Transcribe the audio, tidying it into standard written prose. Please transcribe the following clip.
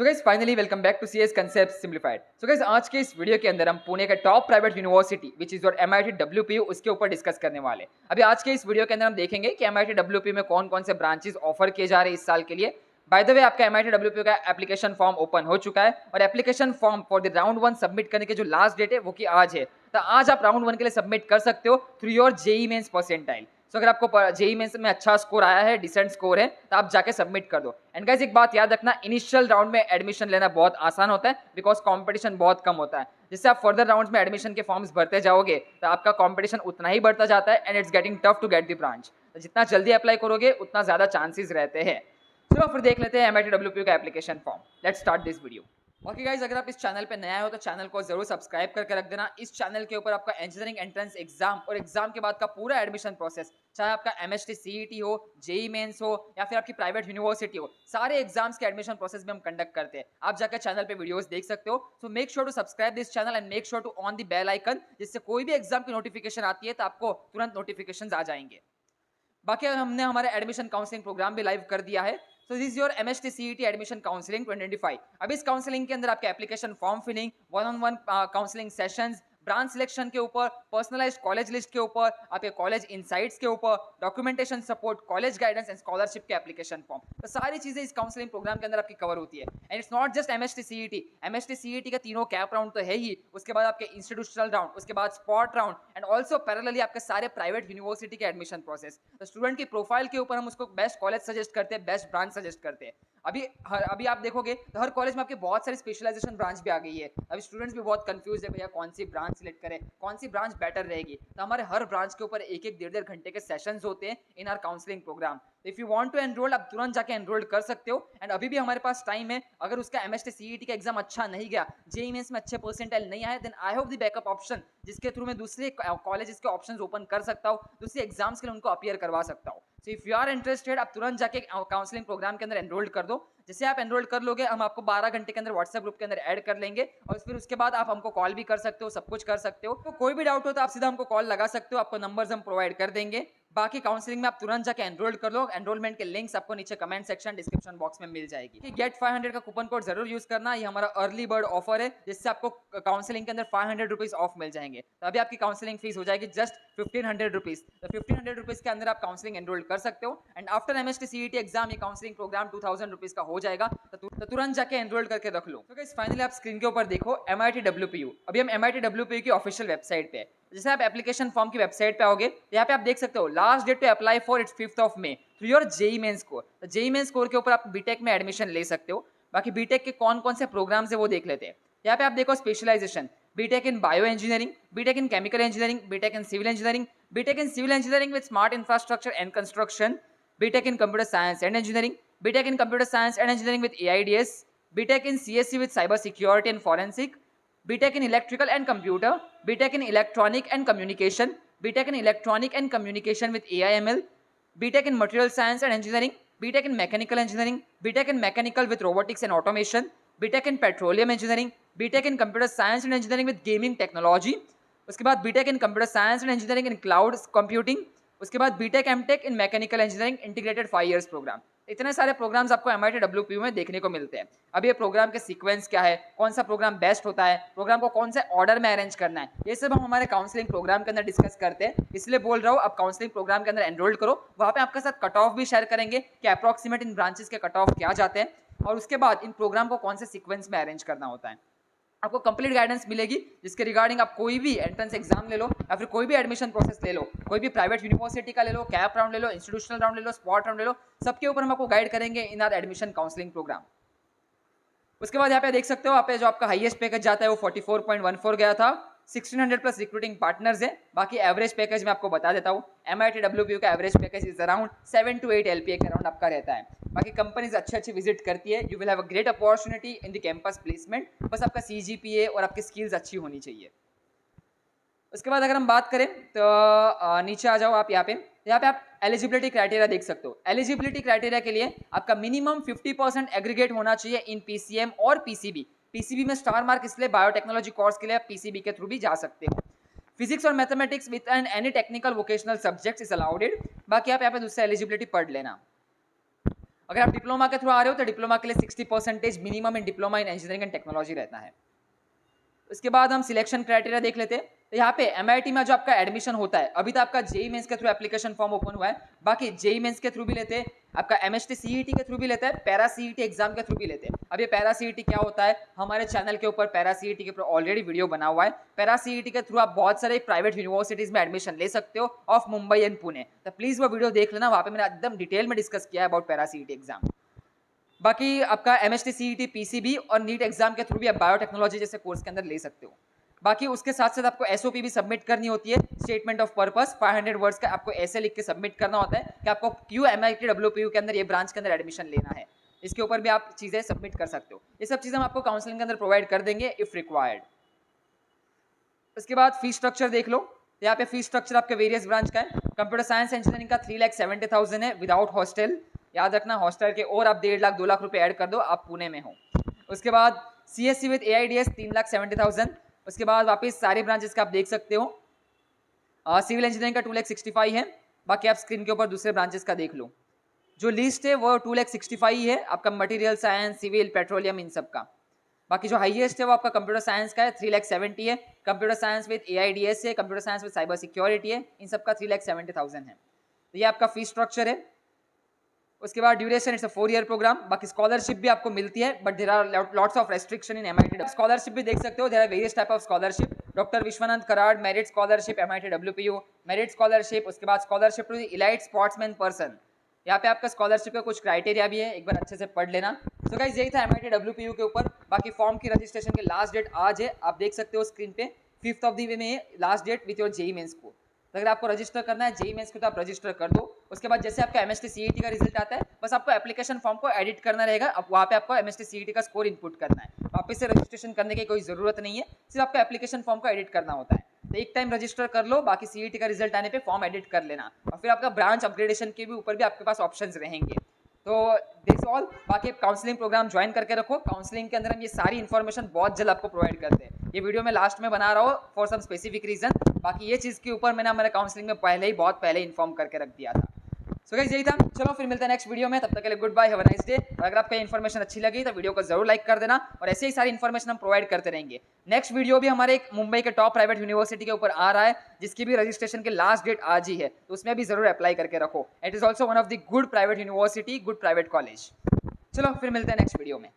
So guys finally welcome back to CS concept simplified. So guys आज के इस video के अंदर हम पुणे का top private university which is your MIT WPU उसके ऊपर डिस्कस करने वाले। अभी आज के इस वीडियो के अंदर हम देखेंगे कि एमआईटी डब्ल्यूपीयू में कौन कौन से ब्रांचेस ऑफर किए जा रहे हैं इस साल के लिए। बाय द वे आपका एमआईटी डब्ल्यूपीयू का एप्लीकेशन फॉर्म ओपन हो चुका है और application form for the round 1 submit करने की जो लास्ट डेट है वो कि आज है। तो आज आप राउंड 1 के लिए सबमिट कर सकते हो through your JEE Mains percentile. So अगर आपको जेई मेंस में अच्छा स्कोर आया है, डिसेंट स्कोर है, तो आप जाके सबमिट कर दो। एंड गाइस एक बात याद रखना, इनिशियल राउंड में एडमिशन लेना बहुत आसान होता है बिकॉज कंपटीशन बहुत कम होता है। जिससे आप फर्दर राउंड्स में एडमिशन के फॉर्म्स भरते जाओगे तो आपका कंपटीशन उतना ही बढ़ता जाता है and it's getting tough to get the branch. तो जितना जल्दी अप्लाई करोगे उतना ज्यादा चांसेस रहते हैं। चलो फिर देख लेते हैं एमआईटी डब्ल्यूपीयू का application form. Let's start this video. बाकी गाइज अगर आप इस चैनल पे नया हो तो चैनल को जरूर सब्सक्राइब करके रख देना। इस चैनल के ऊपर आपका इंजीनियरिंग एंट्रेंस एग्जाम और एग्जाम के बाद का पूरा एडमिशन प्रोसेस, चाहे आपका एमएसटी सीईटी हो, जेई मेंस हो या फिर आपकी प्राइवेट यूनिवर्सिटी हो, सारे एग्जाम्स के एडमिशन प्रोसेस में हम कंडक्ट करते हैं। आप जाकर चैनल पे वीडियोस देख सकते हो। So make sure to subscribe this channel and make sure to on the bell icon, जिससे कोई भी एग्जाम की नोटिफिकेशन आती है तो आपको तुरंत नोटिफिकेशन आ जाएंगे। बाकी हमने हमारे एडमिशन काउंसलिंग प्रोग्राम भी लाइव कर दिया है। So this your MST CET admission counselling 2025। अब इस काउंसलिंग के अंदर आपके application form filling, one on one counselling sessions, branch selection के ऊपर, पर्सनलाइज्ड कॉलेज लिस्ट के ऊपर, आपके कॉलेज इनसाइट्स के ऊपर, documentation support, college guidance and scholarship के एप्लीकेशन फॉर्म, तो सारी चीजें इस काउंसलिंग प्रोग्राम के अंदर आपकी कवर होती है। And it's not just MST CET. MST CET का तीनों कैप राउंड तो है ही, उसके बाद आपके इंस्टीट्यूशनल राउंड, उसके बाद spot round and also parallelly आपके सारे प्राइवेट यूनिवर्सिटी के एडमिशन प्रोसेस। तो स्टूडेंट की प्रोफाइल के ऊपर हम उसको बेस्ट कॉलेज सजेस्ट करते हैं, बेस्ट ब्रांच सजेस्ट करते हैं। अभी आप देखोगे तो हर कॉलेज में आपके बहुत सारी स्पेशलाइजेशन ब्रांच भी आ गई है। अभी स्टूडेंट्स भी बहुत कंफ्यूज है भैया कौन सी ब्रांच सिलेक्ट करें, कौन सी ब्रांच बेटर रहेगी। तो हमारे हर ब्रांच के ऊपर एक एक डेढ़ घंटे के सेशंस होते हैं in our counselling programme. If you want to enrol आप तुरंत जाके एनरोल कर सकते हो। एंड अभी भी हमारे पास टाइम है। अगर उसका एमएसटी सीईटी का एग्जाम अच्छा नहीं गया, जेईई मेंस में अच्छे परसेंटाइल नहीं आए, then I have the backup option, जिसके थ्रू मैं दूसरे कॉलेजेस के ऑप्शंस ओपन कर सकता हूँ, दूसरे एग्जाम्स के लिए उनको अपीयर करवा सकता हूँ। So if you are interested आप तुरंत जाके काउंसलिंग प्रोग्राम के अंदर एनरोल कर दो। जैसे आप एनरोल कर लोगे हम आपको 12 घंटे के अंदर व्हाट्सएप ग्रुप के अंदर ऐड कर लेंगे और फिर उसके बाद आप हमको कॉल भी कर सकते हो, सब कुछ कर सकते हो। तो कोई भी डाउट हो तो आप सीधा हमको कॉल लगा सकते हो, आपको नंबर्स हम प्रोवाइड कर देंगे। बाकी काउंसलिंग में आप तुरंत जाके एनरोल कर लो। एनरोलमेंट के लिंक्स आपको नीचे कमेंट सेक्शन, डिस्क्रिप्शन बॉक्स में मिल जाएगी। गेट 500 का कूपन कोड जरूर यूज करना, ये हमारा अर्ली बर्ड ऑफर है जिससे आपको काउंसलिंग के अंदर 500 रुपीज ऑफ मिल जाएंगे। तो अभी आपकी काउंसलिंग फीस हो जाएगी जस्ट 1500 रुपीज। तो 1500 रुपीज के अंदर आप काउंसलिंग एनरोल कर सकते हो। And after MST CET exam ये काउंसलिंग प्रोग्राम 2000 रुपीज का हो जाएगा। तो तुरंत जाके एनरोल करके रख लो। तो गाइस फाइनली आप स्क्रीन के ऊपर देखो एमआईटी डब्ल्यूपीयू। अभी हम एमआईटी डब्ल्यूपीयू की ऑफिशियल वेबसाइट पे है। जैसे आप एप्लीकेशन फॉर्म की वेबसाइट पे आओगे, यहाँ पे आप देख सकते हो last date to apply for it's 5th of May through your JEE Main score. तो जेई मेन स्कोर के ऊपर आप बीटेक में एडमिशन ले सकते हो। बाकी बीटेक के कौन कौन से प्रोग्राम्स है वो देख लेते हैं। यहाँ पे आप देखो specialisation, BTech in bio engineering, BTech in chemical engineering, BTech in civil engineering, BTech in civil engineering with smart infrastructure and construction, BTech in computer science and engineering, BTech in computer science and engineering with AIDS, BTech in CSC with cyber security and forensic, BTech in Electrical and Computer, BTech in Electronic and Communication, BTech in Electronic and Communication with AIML, BTech in Material Science and Engineering, BTech in Mechanical Engineering, BTech in Mechanical with Robotics and Automation, BTech in Petroleum Engineering, BTech in Computer Science and Engineering with Gaming Technology, उसके बाद BTech in Computer Science and Engineering in Cloud Computing, उसके बाद BTech MTech in Mechanical Engineering Integrated 5 years programme. इतने सारे programmes आपको MIT WPU में देखने को मिलते हैं। अब ये प्रोग्राम के सीक्वेंस क्या है, कौन सा प्रोग्राम बेस्ट होता है, प्रोग्राम को कौन से ऑर्डर में अरेंज करना है, ये सब हम हमारे काउंसलिंग प्रोग्राम के अंदर डिस्कस करते हैं। इसलिए बोल रहा हूँ आप काउंसलिंग प्रोग्राम के अंदर एनरोल करो। वहाँ पे आपके साथ कट ऑफ भी शेयर करेंगे कि अप्रॉक्सीमेट इन ब्रांचेस के कट ऑफ क्या जाते हैं और उसके बाद इन प्रोग्राम को कौन से सीक्वेंस में अरेंज करना होता है। आपको कंप्लीट गाइडेंस मिलेगी जिसके रिगार्डिंग आप कोई भी एंट्रेंस एग्जाम ले लो या फिर कोई भी एडमिशन प्रोसेस ले लो, कोई भी प्राइवेट यूनिवर्सिटी का ले लो, कैप राउंड ले लो, इंस्टीट्यूशनल राउंड ले लो, स्पॉट राउंड ले लो, सबके ऊपर हम आपको गाइड करेंगे in our admission counselling programme. उसके बाद यहाँ पे देख सकते हो आप जो आपका हाईएस्ट पैकेज जाता है वो 44.14 गया था। 1600 प्लस रिक्रूटिंग पार्टनर्स है। बाकी एवरेज पैकेज मैं आपको बता देता हूँ, एमआईटी डब्ल्यूपीयू का average package is around 7 to 8 LPA के अराउंड आपका रहता है। बाकी कंपनीज अच्छी विजिट करती है। You will have a great opportunity in the campus placement. बस आपका CGPA और आपकी स्किल्स अच्छी होनी चाहिए। उसके बाद अगर हम बात करें तो नीचे आ जाओ आप, यहाँ पे आप एलिजिबिलिटी क्राइटेरिया देख सकते हो। एलिजिबिलिटी क्राइटेरिया के लिए आपका मिनिमम 50% एग्रीगेट होना चाहिए इन PCM और PCB। PCB में स्टार मार्क इसलिए बायोटेक्नोलॉजी कोर्स के लिए आप PCB के थ्रू भी जा सकते हो। फिजिक्स और mathematics with any technical vocational subjects is allowed. बाकी आप यहाँ पे दूसरा एलिजिबिलिटी पढ़ लेना। अगर आप डिप्लोमा के थ्रू आ रहे हो तो डिप्लोमा के लिए 60% minimum in diploma in engineering and technology रहता है। उसके बाद हम सिलेक्शन क्राइटेरिया देख लेते हैं। तो यहाँ पे एमआईटी में जो आपका एडमिशन होता है, अभी तो आपका जेई मेंस के थ्रू एप्लीकेशन फॉर्म ओपन हुआ है, बाकी जेई मेंस के थ्रू भी लेते हैं, आपका एमएसटी सीईटी के थ्रू भी लेते हैं, पैरा सीईटी एग्जाम के थ्रू भी लेते हैं। अब ये पैरा सीईटी क्या होता है, हमारे चैनल के ऊपर पैरा सीईटी के ऊपर ऑलरेडी वीडियो बना हुआ है। पैरा सीईटी के थ्रू आप बहुत सारे प्राइवेट यूनिवर्सिटीज में एडमिशन ले सकते हो ऑफ मुंबई एंड पुणे, तो प्लीज वो वीडियो देख लेना, वहाँ पे मैंने एकदम डिटेल में डिस्कस किया है अबाउट पैरा सीईटी एग्जाम। बाकी आपका एमएसटी सीईटी पीसीबी और नीट एग्जाम के थ्रू भी आप बायोटेक्नोलॉजी जैसे कोर्स के अंदर ले सकते हो। बाकी उसके साथ साथ आपको एसओपी भी सबमिट करनी होती है, स्टेटमेंट ऑफ पर्पस 500 वर्ड्स का आपको ऐसे लिख के सबमिट करना होता है कि आपको क्यों एमआईटी डब्ल्यूपीयू के अंदर ये ब्रांच के अंदर एडमिशन लेना है। इसके ऊपर भी आप चीज़ें सबमिट कर सकते हो। ये सब चीज़ें हम आपको काउंसलिंग के अंदर प्रोवाइड कर देंगे इफ रिक्वायर्ड। उसके बाद फीस स्ट्रक्चर देख लो। यहाँ पे फीस स्ट्रक्चर आपके वेरियस ब्रांच का है। कंप्यूटर साइंस इंजीनियरिंग का 3,70,000 है विदाउट हॉस्टल। याद रखना हॉस्टल के और आप 1.5 लाख 2 लाख रुपए ऐड कर दो, आप पुणे में हो। उसके बाद सीएससी विद एआईडीएस 3,70,000। उसके बाद वापस सारे ब्रांचेस का आप देख सकते हो। सिविल इंजीनियरिंग का 2,65,000 है। बाकी आप स्क्रीन के ऊपर दूसरे ब्रांचेस का देख लो। जो लिस्ट है वो 2,65,000 ही है आपका, मटेरियल साइंस, सिविल, पेट्रोलियम इन सब का। बाकी जो हाईएस्ट है वो आपका कंप्यूटर साइंस का है, 3,70,000 है। कंप्यूटर साइंस विद एआईडीएस है, computer science with cyber security है, इन सब का 3,70,000 है। तो ये आपका फीस स्ट्रक्चर है। उसके बाद duration it's a 4 year programme. बाकी स्कॉलरशिप भी आपको मिलती है, but there are lots of restriction in MIT. Scholarship भी देख सकते हो, there are various type of scholarship. Doctor Vishwanath Karad merit scholarship MIT WPU merit scholarship. उसके बाद scholarship to the elite sportsman person. यहाँ पे आपका स्कॉलरशिप का कुछ क्राइटेरिया भी है, एक बार अच्छे से पढ़ लेना। सो गाइस यही था एमआईटी डब्ल्यूपीयू के ऊपर। बाकी फॉर्म की रजिस्ट्रेशन की लास्ट डेट आज है, आप देख सकते हो स्क्रीन पे 5th of the May last date with your JEE Mains को। तो अगर आपको रजिस्टर करना है जेई मेंस को तो आप रजिस्टर कर दो। उसके बाद जैसे आपका एमएसटी सीईटी का रिजल्ट आता है, बस आपको एप्लीकेशन फॉर्म को एडिट करना रहेगा। अब वहाँ पे आपको एमएसटी सीईटी का स्कोर इनपुट करना है, वापस से रजिस्ट्रेशन करने की कोई जरूरत नहीं है, सिर्फ आपको एप्लीकेशन फॉर्म को एडिट करना होता है। तो एक टाइम रजिस्टर कर लो, बाकी सीईटी का रिजल्ट आने पे फॉर्म एडिट कर लेना, और फिर आपका ब्रांच अपग्रेडेशन के भी ऊपर भी आपके पास ऑप्शंस रहेंगे। तो दिस ऑल। बाकी काउंसलिंग प्रोग्राम ज्वाइन करके रखो, काउंसलिंग के अंदर हम ये सारी इन्फॉर्मेशन बहुत जल्द आपको प्रोवाइड करते हैं। ये वीडियो मैं लास्ट में बना रहा हूँ फॉर सम स्पेसिफिक रीजन, बाकी ये चीज़ के ऊपर मैंने हमारे काउंसलिंग में बहुत पहले इन्फॉर्म करके रख दिया था। सो गाइस यही था, चलो फिर मिलते हैं नेक्स्ट वीडियो में, तब तक के लिए goodbye, have a nice day. और अगर आपको इन्फॉर्मेशन अच्छी लगी तो वीडियो को जरूर लाइक कर देना, और ऐसे ही सारी इन्फॉर्मेशन हम प्रोवाइड करते रहेंगे। नेक्स्ट वीडियो भी हमारे एक मुंबई के टॉप प्राइवेट यूनिवर्सिटी के ऊपर आ रहा है, जिसकी भी रजिस्ट्रेशन की लास्ट डेट आज ही है, तो उसमें भी जरूर अप्लाई करके रखो। It is also one of the good private university, good private college. चलो फिर मिलते हैं नेक्स्ट वीडियो में।